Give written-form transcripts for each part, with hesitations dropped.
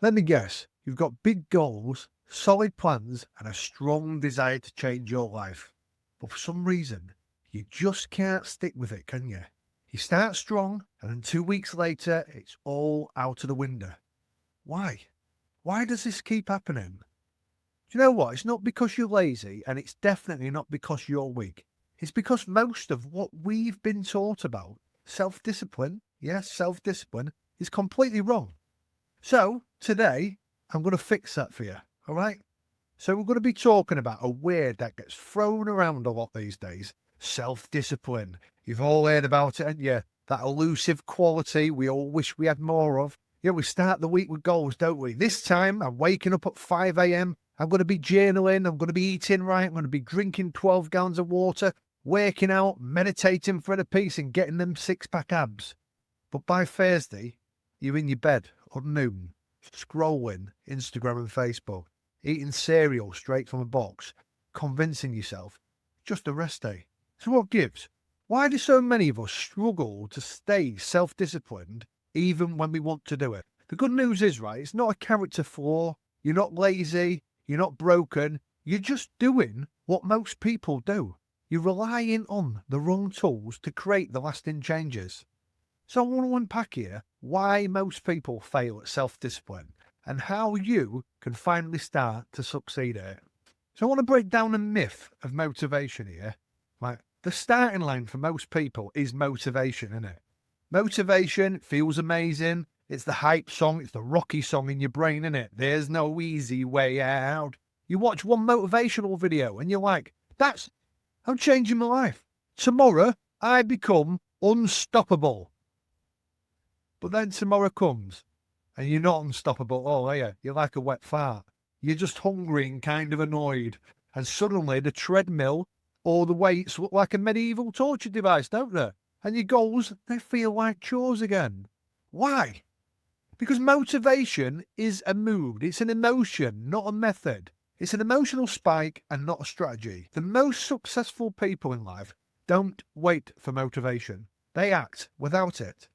Let me guess, you've got big goals, solid plans, and a strong desire to change your life. But for some reason, you just can't stick with it, can you? You start strong, and then 2 weeks later, it's all out of the window. Why? Why does this keep happening? Do you know what? It's not because you're lazy, and it's definitely not because you're weak. It's because most of what we've been taught about, self-discipline, yes, self-discipline, is completely wrong. So, today, I'm going to fix that for you, all right? So, we're going to be talking about a word that gets thrown around a lot these days, self-discipline. You've all heard about it, haven't you? That elusive quality we all wish we had more of. You know, we start the week with goals, don't we? This time, I'm waking up at 5 a.m. I'm going to be journaling. I'm going to be eating right. I'm going to be drinking 12 gallons of water, working out, meditating for a piece, and getting them six-pack abs. But by Thursday, you're in your bed at noon, scrolling Instagram and Facebook, eating cereal straight from a box, convincing yourself, just a rest day. So what gives? Why do so many of us struggle to stay self-disciplined even when we want to do it? The good news is, right, it's not a character flaw. You're not lazy. You're not broken. You're just doing what most people do. You're relying on the wrong tools to create the lasting changes. So I want to unpack here why most people fail at self-discipline and how you can finally start to succeed at it. So I want to break down a myth of motivation here. Like, the starting line for most people is motivation, isn't it? Motivation feels amazing. It's the hype song. It's the Rocky song in your brain, isn't it? There's no easy way out. You watch one motivational video and you're like, I'm changing my life. Tomorrow I become unstoppable. But then tomorrow comes and you're not unstoppable at all, are you? You're like a wet fart. You're just hungry and kind of annoyed. And suddenly the treadmill or the weights look like a medieval torture device, don't they? And your goals, they feel like chores again. Why? Because motivation is a mood. It's an emotion, not a method. It's an emotional spike and not a strategy. The most successful people in life don't wait for motivation. They act without it.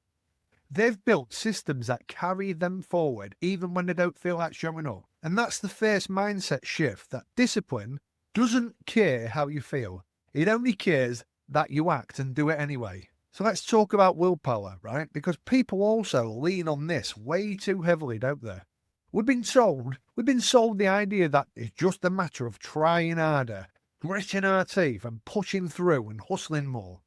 They've built systems that carry them forward even when they don't feel like showing up. And that's the first mindset shift, that discipline doesn't care how you feel. It only cares that you act and do it anyway. So let's talk about willpower, right? Because people also lean on this way too heavily, don't they? We've been sold the idea that it's just a matter of trying harder, gritting our teeth and pushing through and hustling more.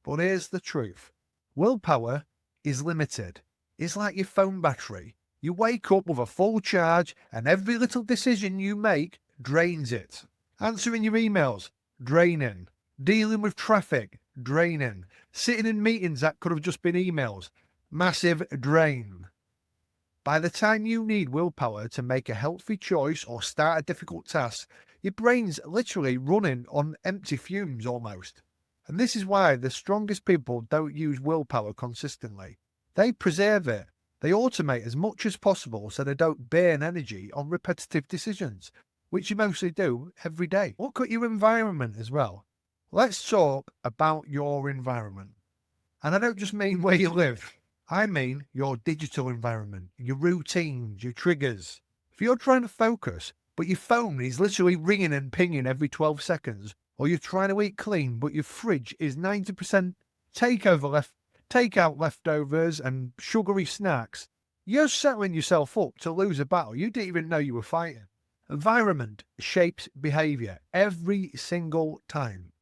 But here's the truth. Willpower is limited. It's like your phone battery. You wake up with a full charge and every little decision you make drains it. Answering your emails, draining. Dealing with traffic, draining. Sitting in meetings that could have just been emails, massive drain. By the time you need willpower to make a healthy choice or start a difficult task, your brain's literally running on empty fumes almost. And this is why the strongest people don't use willpower consistently. They preserve it. They automate as much as possible so they don't burn energy on repetitive decisions, which you mostly do every day. Look at your environment as well. Let's talk about your environment. And I don't just mean where you live. I mean your digital environment, your routines, your triggers. If you're trying to focus, but your phone is literally ringing and pinging every 12 seconds, or you're trying to eat clean, but your fridge is 90% takeout leftovers and sugary snacks, you're setting yourself up to lose a battle you didn't even know you were fighting. Environment shapes behavior every single time.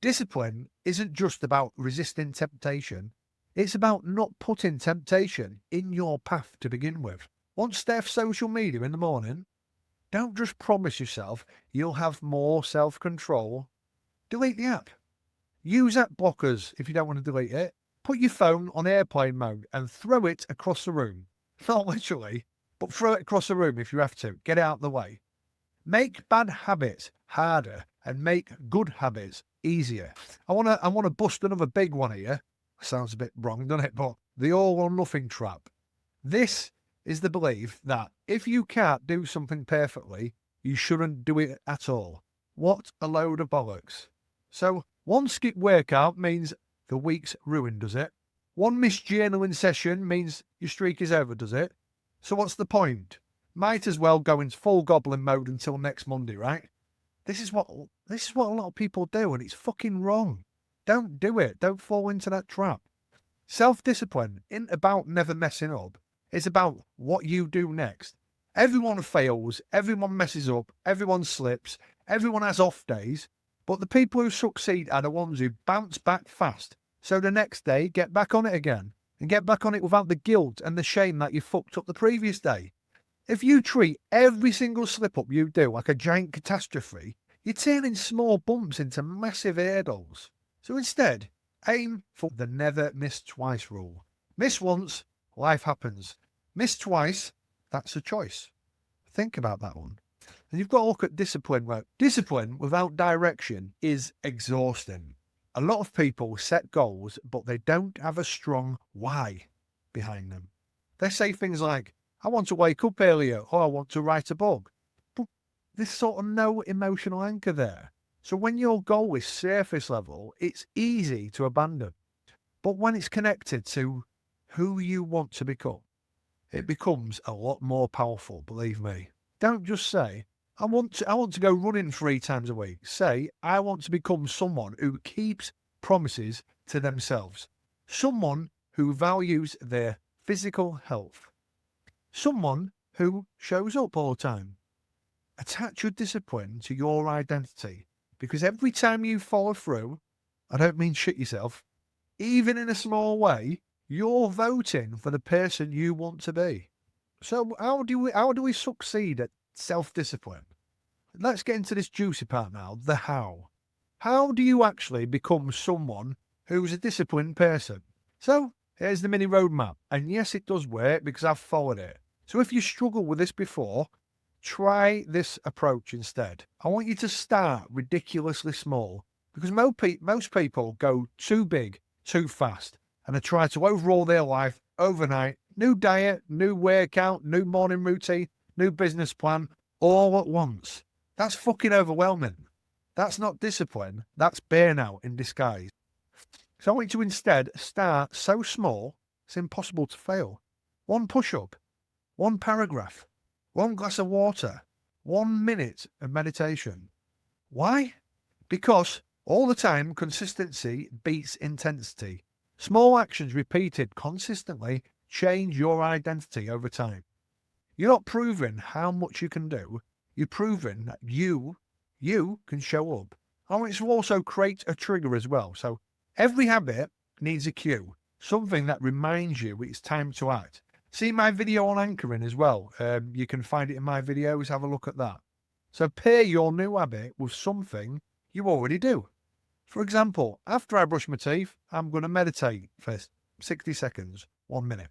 Discipline isn't just about resisting temptation. It's about not putting temptation in your path to begin with. Want to stay off social media in the morning? Don't just promise yourself you'll have more self-control. Delete the app. Use app blockers if you don't want to delete it. Put your phone on airplane mode and throw it across the room. Not literally, but throw it across the room if you have to. Get it out of the way. Make bad habits harder and make good habits easier. I want to bust another big one here. Sounds a bit wrong, doesn't it? But the all or nothing trap. This is the belief that if you can't do something perfectly, you shouldn't do it at all. What a load of bollocks. So one skip workout means the week's ruined, does it? One missed journaling session means your streak is over, does it? So what's the point? Might as well go into full goblin mode until next Monday, right? This is what a lot of people do, and it's fucking wrong. Don't do it. Don't fall into that trap. Self-discipline isn't about never messing up. It's about what you do next. Everyone fails, everyone messes up, everyone slips, everyone has off days, but the people who succeed are the ones who bounce back fast. So the next day, get back on it again, and get back on it without the guilt and the shame that you fucked up the previous day. If you treat every single slip-up you do like a giant catastrophe, you're turning small bumps into massive hurdles. So instead, aim for the never miss twice rule. Miss once, life happens. Miss twice, that's a choice. Think about that one. And you've got to look at discipline. Right? Discipline without direction is exhausting. A lot of people set goals, but they don't have a strong why behind them. They say things like, I want to wake up earlier, or I want to write a book. But there's sort of no emotional anchor there. So when your goal is surface level, it's easy to abandon. But when it's connected to who you want to become, it becomes a lot more powerful, believe me. Don't just say, I want to go running 3 times a week. Say, I want to become someone who keeps promises to themselves. Someone who values their physical health. Someone who shows up all the time. Attach your discipline to your identity, because every time you follow through, I don't mean shit yourself, even in a small way, you're voting for the person you want to be. So how do we succeed at self-discipline? Let's get into this juicy part now, the how. How do you actually become someone who's a disciplined person? So here's the mini roadmap. And yes, it does work because I've followed it. So if you struggled with this before, try this approach instead. I want you to start ridiculously small, because most people go too big, too fast, and they try to overhaul their life overnight. New diet, new workout, new morning routine, new business plan, all at once. That's fucking overwhelming. That's not discipline. That's burnout in disguise. So I want you to instead start so small, it's impossible to fail. 1 push-up, 1 paragraph, 1 glass of water, 1 minute of meditation. Why? Because all the time, consistency beats intensity. Small actions repeated consistently change your identity over time. You're not proving how much you can do. You're proving that you can show up. I want you to also create a trigger as well. So every habit needs a cue, something that reminds you it's time to act. See my video on anchoring as well. You can find it in my videos. Have a look at that. So pair your new habit with something you already do. For example, after I brush my teeth, I'm going to meditate for 60 seconds, 1 minute.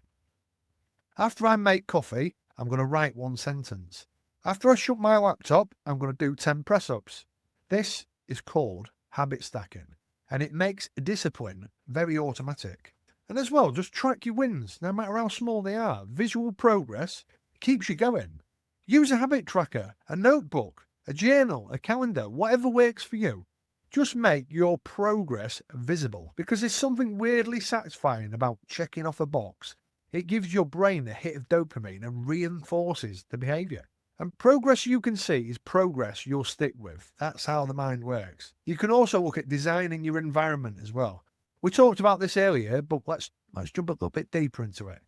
After I make coffee, I'm going to write 1 sentence. After I shut my laptop, I'm going to do 10 press-ups. This is called habit stacking, and it makes discipline very automatic. And as well, just track your wins, no matter how small they are. Visual progress keeps you going. Use a habit tracker, a notebook, a journal, a calendar, whatever works for you. Just make your progress visible, because there's something weirdly satisfying about checking off a box. It gives your brain a hit of dopamine and reinforces the behavior. And progress you can see is progress you'll stick with. That's how the mind works. You can also look at designing your environment as well. We talked about this earlier, but let's jump a little bit deeper into it.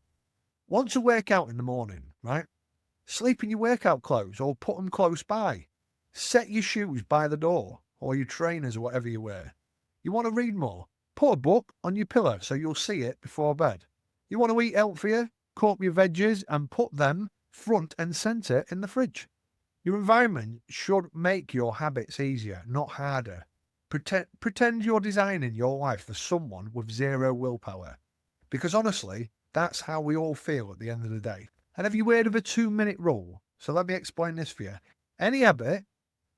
Want to work out in the morning, right? Sleep in your workout clothes or put them close by. Set your shoes by the door or your trainers or whatever you wear. You want to read more? Put a book on your pillow so you'll see it before bed. You want to eat healthier? Cut up your veggies and put them front and centre in the fridge. Your environment should make your habits easier, not harder. Pretend you're designing your life for someone with 0 willpower. Because honestly, that's how we all feel at the end of the day. And have you heard of a 2-minute rule? So let me explain this for you. Any habit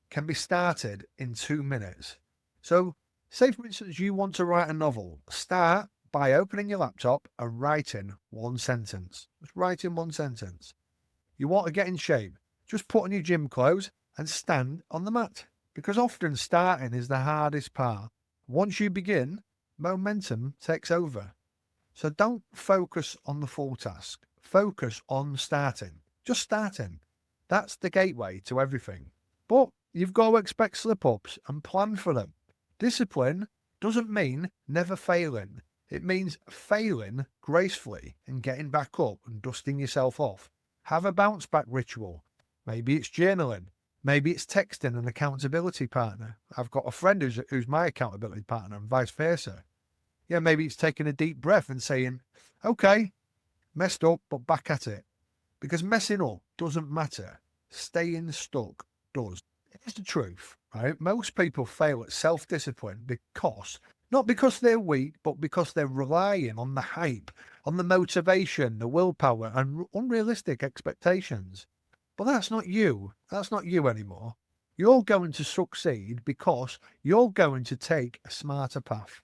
can be started in 2 minutes. So say for instance you want to write a novel. Start by opening your laptop and writing 1 sentence. Just writing 1 sentence. You want to get in shape. Just put on your gym clothes and stand on the mat. Because often starting is the hardest part. Once you begin, momentum takes over. So don't focus on the full task. focus on starting. Just starting. That's the gateway to everything. But you've got to expect slip-ups and plan for them. Discipline doesn't mean never failing. It means failing gracefully and getting back up and dusting yourself off. Have a bounce back ritual. Maybe it's journaling. Maybe it's texting an accountability partner. I've got a friend who's my accountability partner and vice versa. Yeah, maybe it's taking a deep breath and saying, okay, messed up, but back at it. Because messing up doesn't matter. Staying stuck does. It's the truth, right? Most people fail at self-discipline not because they're weak, but because they're relying on the hype, on the motivation, the willpower, and unrealistic expectations. But that's not you. That's not you anymore. You're going to succeed because you're going to take a smarter path.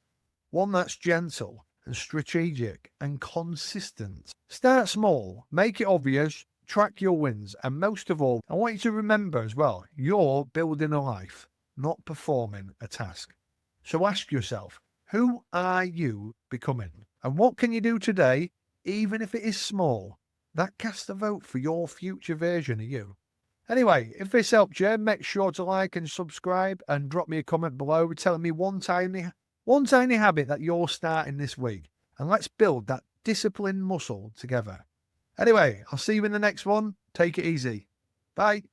One that's gentle and strategic and consistent. Start small, make it obvious, track your wins, and most of all, I want you to remember as well, you're building a life, not performing a task. So ask yourself, who are you becoming? And what can you do today, even if it is small, that casts a vote for your future version of you? Anyway, if this helped you, make sure to like and subscribe and drop me a comment below telling me one tiny habit that you're starting this week. And let's build that discipline muscle together. Anyway, I'll see you in the next one. Take it easy. Bye.